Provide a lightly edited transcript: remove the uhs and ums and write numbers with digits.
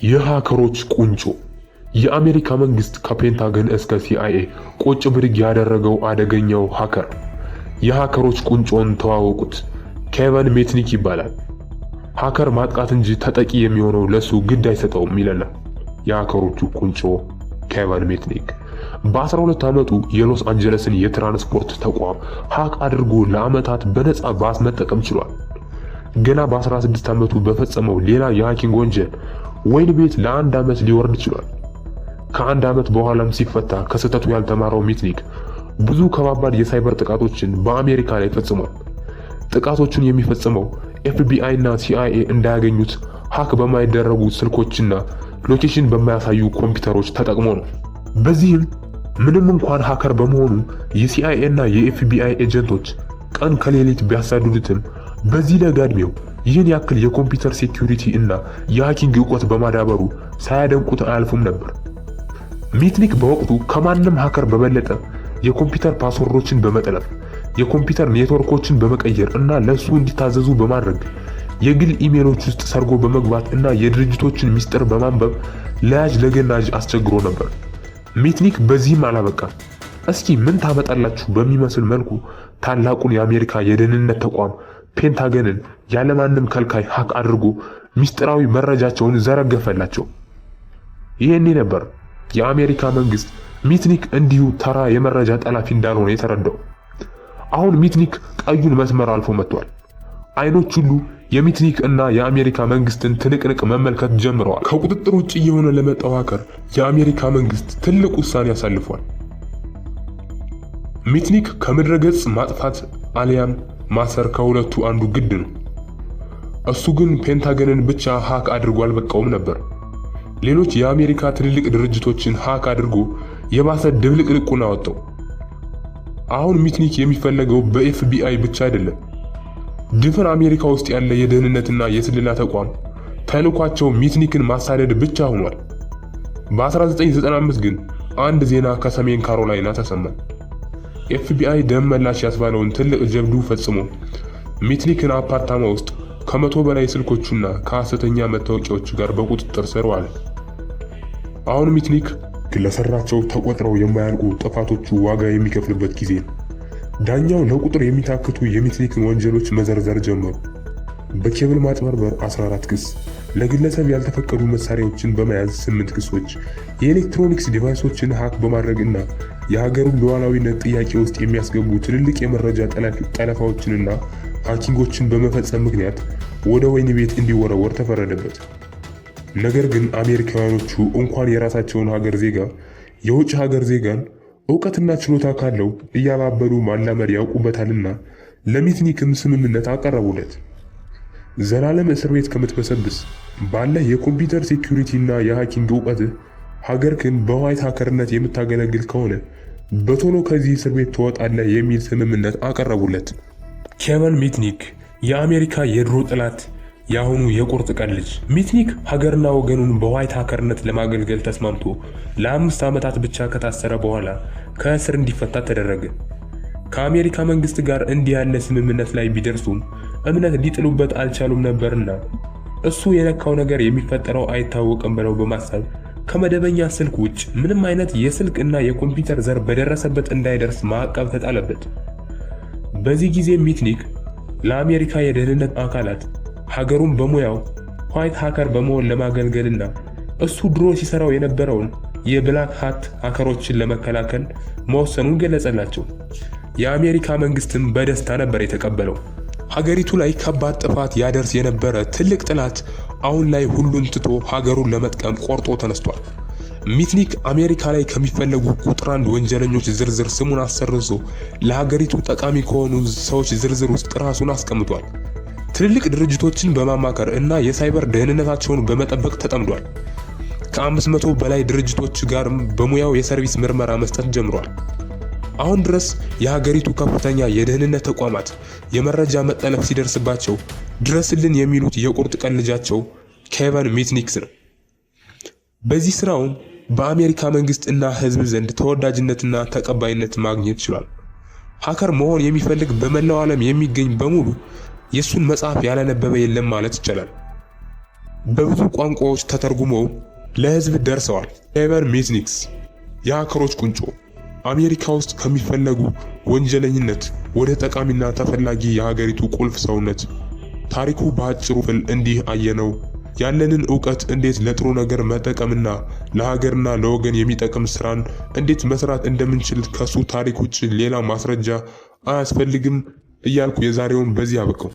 የሃከሮች ቁንጮ የአሜሪካ መንግስት ከፔንታገን እስከ ሲአይኤ ቁጭ ብድግ ያደረገው አደገኛው ሃከር። የሃከሮች ቁንጮን ተዋወቁት። ኬቨን ሜትኒክ ይባላል። ሃከር ማጥቃት እንጂ ተጠቂ የሚሆነው ለሱ ግድ አይሰጠውም ይለናል የሃከሮቹ ቁንጮ ኬቨን ሜትኒክ። በ12 ዓመቱ የሎስ አንጀለስን የትራንስፖርት ተቋም ሃክ አድርጎ ለዓመታት በነፃ ባስ መጠቀም ችሏል። ገና በ16 ዓመቱ በፈጸመው ሌላ የሃኪንግ ወንጀል ወይን ቤት ለ1 ዓመት ሊወርድ ችሏል። ከ1 ዓመት በኋላም ሲፈታ ከስህተቱ ያልተማረው ሜትኒክ ብዙ ከባባድ የሳይበር ጥቃቶችን በአሜሪካ ላይ ፈጽሟል። ጥቃቶቹን የሚፈጽመው ኤፍቢአይ እና ሲአይኤ እንዳያገኙት ሃክ በማይደረጉ ስልኮችና ሎኬሽን በማያሳዩ ኮምፒውተሮች ተጠቅሞ ነው። በዚህም ምንም እንኳን ሃከር በመሆኑ የሲአይኤ እና የኤፍቢአይ ኤጀንቶች ቀን ከሌሊት ቢያሳድዱትም በዚህ ለጋ ዕድሜው ይህን ያክል የኮምፒውተር ሴኩሪቲ እና የሃኪንግ ዕውቀት በማዳበሩ ሳያደንቁት አያልፉም ነበር። ሜትኒክ በወቅቱ ከማንም ሃከር በበለጠ የኮምፒውተር ፓስወርዶችን በመጥለፍ የኮምፒውተር ኔትወርኮችን በመቀየር እና ለሱ እንዲታዘዙ በማድረግ የግል ኢሜሎች ውስጥ ሰርጎ በመግባት እና የድርጅቶችን ሚስጥር በማንበብ ለያዥ ለገናዥ አስቸግሮ ነበር። ሜትኒክ በዚህም አላበቃም። እስኪ ምን ታመጣላችሁ በሚመስል መልኩ ታላቁን የአሜሪካ የደህንነት ተቋም ፔንታገንን ያለማንም ከልካይ ሃክ አድርጎ ሚስጥራዊ መረጃቸውን ዘረገፈላቸው። ይሄኔ ነበር የአሜሪካ መንግስት ሜትኒክ እንዲሁ ተራ የመረጃ ጠላፊ እንዳልሆነ የተረዳው። አሁን ሜትኒክ ቀዩን መስመር አልፎ መጥቷል። አይኖች ሁሉ የሜትኒክ እና የአሜሪካ መንግስትን ትንቅንቅ መመልከት ጀምረዋል። ከቁጥጥር ውጭ እየሆነ ለመጣው ሃከር የአሜሪካ መንግስት ትልቅ ውሳኔ አሳልፏል። ሜትኒክ ከምድረ ገጽ ማጥፋት አሊያም ማሰር ከሁለቱ አንዱ ግድ ነው። እሱ ግን ፔንታገንን ብቻ ሃክ አድርጎ አልበቃውም ነበር። ሌሎች የአሜሪካ ትልልቅ ድርጅቶችን ሃክ አድርጎ የባሰ ድብልቅልቁን አወጣው። አሁን ሜትኒክ የሚፈለገው በኤፍቢአይ ብቻ አይደለም። ድፍን አሜሪካ ውስጥ ያለ የደህንነትና የስለላ ተቋም ተልኳቸው ሜትኒክን ማሳደድ ብቻ ሆኗል። በ1995 ግን አንድ ዜና ከሰሜን ካሮላይና ተሰማ። ኤፍቢአይ ደም መላሽ ያስባለውን ትልቅ ጀብዱ ፈጽሞ ሜትኒክን አፓርታማ ውስጥ ከ100 በላይ ስልኮቹና ከሐሰተኛ መታወቂያዎቹ ጋር በቁጥጥር ስር ዋለ። አሁን ሜትኒክ ለሰራቸው ተቆጥረው የማያልቁ ጥፋቶቹ ዋጋ የሚከፍልበት ጊዜ ነው። ዳኛው ለቁጥር የሚታክቱ የሜትኒክን ወንጀሎች መዘርዘር ጀመሩ። በኬብል ማጭበርበር 14 ክስ፣ ለግለሰብ ያልተፈቀዱ መሳሪያዎችን በመያዝ 8 ክሶች፣ የኤሌክትሮኒክስ ዲቫይሶችን ሃክ በማድረግና የሀገሩን ሉዓላዊነት ጥያቄ ውስጥ የሚያስገቡ ትልልቅ የመረጃ ጠለፋዎችንና ሃኪንጎችን በመፈጸም ምክንያት ወደ ወህኒ ቤት እንዲወረወር ተፈረደበት። ነገር ግን አሜሪካውያኖቹ እንኳን የራሳቸውን ሀገር ዜጋ የውጭ ሀገር ዜጋን ዕውቀትና ችሎታ ካለው እያባበሉ ማላመድ ያውቁበታልና ለሜትኒክም ስምምነት አቀረቡለት። ዘላለም እስር ቤት ከምትበሰብስ ባለህ የኮምፒውተር ሴኩሪቲ እና የሃኪንግ ዕውቀትህ ሀገርክን በዋይት ሃከርነት የምታገለግል ከሆነ በቶሎ ከዚህ እስር ቤት ትወጣለህ የሚል ስምምነት አቀረቡለት። ኬቨን ሜትኒክ የአሜሪካ የድሮ ጠላት፣ የአሁኑ የቁርጥ ቀን ልጅ። ሜትኒክ ሀገርና ወገኑን በዋይት ሃከርነት ለማገልገል ተስማምቶ ለ5 ዓመታት ብቻ ከታሰረ በኋላ ከእስር እንዲፈታ ተደረገ። ከአሜሪካ መንግስት ጋር እንዲህ ያለ ስምምነት ላይ ቢደርሱም እምነት ሊጥሉበት አልቻሉም ነበርና እሱ የነካው ነገር የሚፈጠረው አይታወቅም ብለው በማሰብ ከመደበኛ ስልክ ውጭ ምንም አይነት የስልክ እና የኮምፒውተር ዘር በደረሰበት እንዳይደርስ ማዕቀብ ተጣለበት። በዚህ ጊዜ ሜትኒክ ለአሜሪካ የደህንነት አካላት ሀገሩን በሙያው ዋይት ሃከር በመሆን ለማገልገልና እሱ ድሮ ሲሰራው የነበረውን የብላክ ሃት ሃከሮችን ለመከላከል መወሰኑን ገለጸላቸው። የአሜሪካ መንግስትም በደስታ ነበር የተቀበለው። ሀገሪቱ ላይ ከባድ ጥፋት ያደርስ የነበረ ትልቅ ጠላት አሁን ላይ ሁሉን ትቶ ሀገሩን ለመጥቀም ቆርጦ ተነስቷል። ሜትኒክ አሜሪካ ላይ ከሚፈለጉ ቁጥር 1 ወንጀለኞች ዝርዝር ስሙን አሰርዞ ለሀገሪቱ ጠቃሚ ከሆኑ ሰዎች ዝርዝር ውስጥ ራሱን አስቀምጧል። ትልልቅ ድርጅቶችን በማማከር እና የሳይበር ደህንነታቸውን በመጠበቅ ተጠምዷል። ከ500 በላይ ድርጅቶች ጋርም በሙያው የሰርቪስ ምርመራ መስጠት ጀምሯል። አሁን ድረስ የሀገሪቱ ከፍተኛ የደህንነት ተቋማት የመረጃ መጠለፍ ሲደርስባቸው ድረስልን የሚሉት የቁርጥ ቀን ልጃቸው ኬቨን ሜትኒክ ነው። በዚህ ስራውም በአሜሪካ መንግስት እና ህዝብ ዘንድ ተወዳጅነትና ተቀባይነት ማግኘት ችሏል። ሃከር መሆን የሚፈልግ በመላው ዓለም የሚገኝ በሙሉ የሱን መጽሐፍ ያላነበበ የለም ማለት ይቻላል። በብዙ ቋንቋዎች ተተርጉመው ለህዝብ ደርሰዋል። ሳይበር ሜዝኒክስ የሃከሮች ቁንጮ አሜሪካ ውስጥ ከሚፈለጉ ወንጀለኝነት ወደ ጠቃሚና ተፈላጊ የሀገሪቱ ቁልፍ ሰውነት። ታሪኩ በአጭሩ ክፍል እንዲህ አየነው። ያለንን ዕውቀት እንዴት ለጥሩ ነገር መጠቀምና ለሀገርና ለወገን የሚጠቅም ስራን እንዴት መስራት እንደምንችል ከሱ ታሪክ ውጭ ሌላ ማስረጃ አያስፈልግም እያልኩ የዛሬውን በዚህ አበቃው።